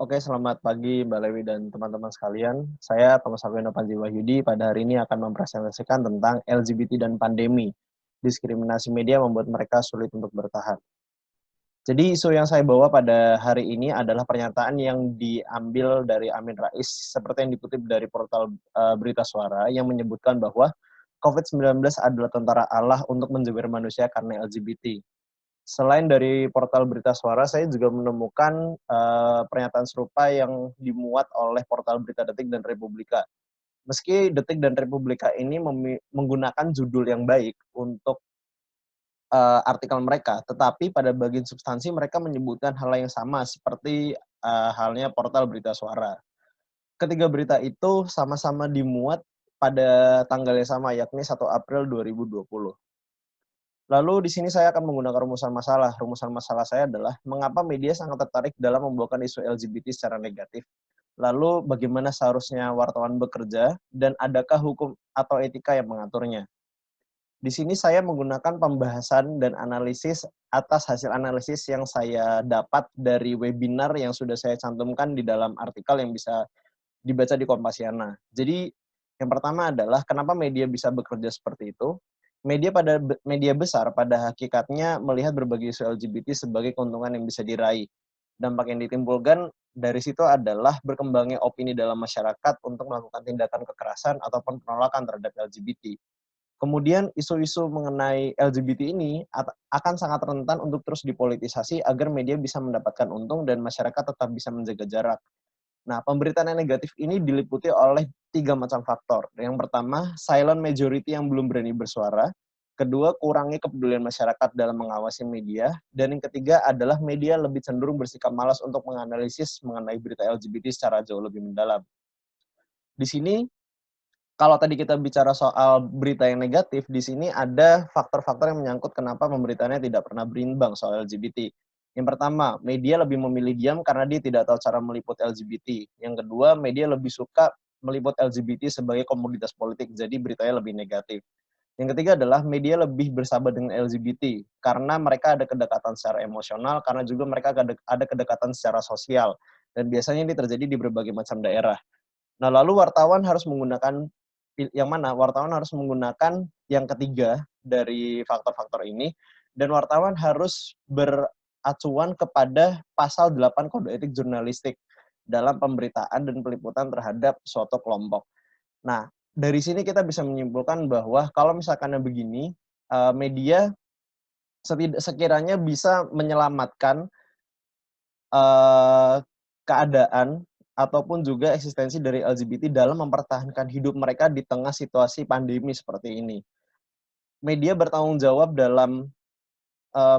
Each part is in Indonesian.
Oke, selamat pagi Mbak Lewi dan teman-teman sekalian. Saya Thomas Arvino Panji Wahyudi pada hari ini akan mempresentasikan tentang LGBT dan pandemi. Diskriminasi media membuat mereka sulit untuk bertahan. Jadi isu yang saya bawa pada hari ini adalah pernyataan yang diambil dari Amin Rais seperti yang dikutip dari portal Berita Suara yang menyebutkan bahwa COVID-19 adalah tentara Allah untuk menjewer manusia karena LGBT. Selain dari portal Berita Suara, saya juga menemukan pernyataan serupa yang dimuat oleh portal Berita Detik dan Republika. Meski Detik dan Republika ini menggunakan judul yang baik untuk artikel mereka, tetapi pada bagian substansi mereka menyebutkan hal yang sama seperti halnya portal Berita Suara. Ketiga berita itu sama-sama dimuat pada tanggal yang sama, yakni 1 April 2020. Lalu di sini saya akan menggunakan rumusan masalah. Rumusan masalah saya adalah mengapa media sangat tertarik dalam membawakan isu LGBT secara negatif. Lalu bagaimana seharusnya wartawan bekerja dan adakah hukum atau etika yang mengaturnya. Di sini saya menggunakan pembahasan dan analisis atas hasil analisis yang saya dapat dari webinar yang sudah saya cantumkan di dalam artikel yang bisa dibaca di Kompasiana. Jadi yang pertama adalah kenapa media bisa bekerja seperti itu. Media besar pada hakikatnya melihat berbagai isu LGBT sebagai keuntungan yang bisa diraih. Dampak yang ditimbulkan dari situ adalah berkembangnya opini dalam masyarakat untuk melakukan tindakan kekerasan ataupun penolakan terhadap LGBT. Kemudian isu-isu mengenai LGBT ini akan sangat rentan untuk terus dipolitisasi agar media bisa mendapatkan untung dan masyarakat tetap bisa menjaga jarak. Nah, pemberitaan yang negatif ini diliputi oleh 3 macam faktor. Yang pertama, silent majority yang belum berani bersuara. Kedua, kurangnya kepedulian masyarakat dalam mengawasi media. Dan yang ketiga adalah media lebih cenderung bersikap malas untuk menganalisis mengenai berita LGBT secara jauh lebih mendalam. Di sini, kalau tadi kita bicara soal berita yang negatif, di sini ada faktor-faktor yang menyangkut kenapa pemberitaannya tidak pernah berimbang soal LGBT. Yang pertama, media lebih memilih diam karena dia tidak tahu cara meliput LGBT. Yang kedua, media lebih suka meliput LGBT sebagai komoditas politik, jadi beritanya lebih negatif. Yang ketiga adalah media lebih bersahabat dengan LGBT karena mereka ada kedekatan secara emosional, karena juga mereka ada kedekatan secara sosial. Dan biasanya ini terjadi di berbagai macam daerah. Nah, lalu wartawan harus menggunakan yang mana? Wartawan harus menggunakan yang ketiga dari faktor-faktor ini, dan wartawan harus beracuan kepada pasal 8 Kode Etik Jurnalistik dalam pemberitaan dan peliputan terhadap suatu kelompok. Nah, dari sini kita bisa menyimpulkan bahwa kalau misalkan begini, media sekiranya bisa menyelamatkan eee, keadaan ataupun juga eksistensi dari LGBT dalam mempertahankan hidup mereka di tengah situasi pandemi seperti ini. Media bertanggung jawab dalam,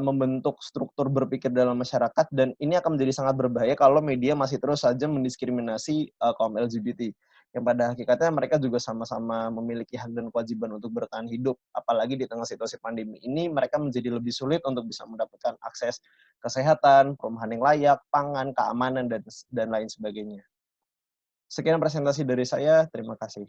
membentuk struktur berpikir dalam masyarakat dan ini akan menjadi sangat berbahaya kalau media masih terus saja mendiskriminasi, kaum LGBT. Yang pada hakikatnya mereka juga sama-sama memiliki hak dan kewajiban untuk bertahan hidup, apalagi di tengah situasi pandemi ini mereka menjadi lebih sulit untuk bisa mendapatkan akses kesehatan, perumahan yang layak, pangan, keamanan, dan lain sebagainya. Sekian presentasi dari saya, terima kasih.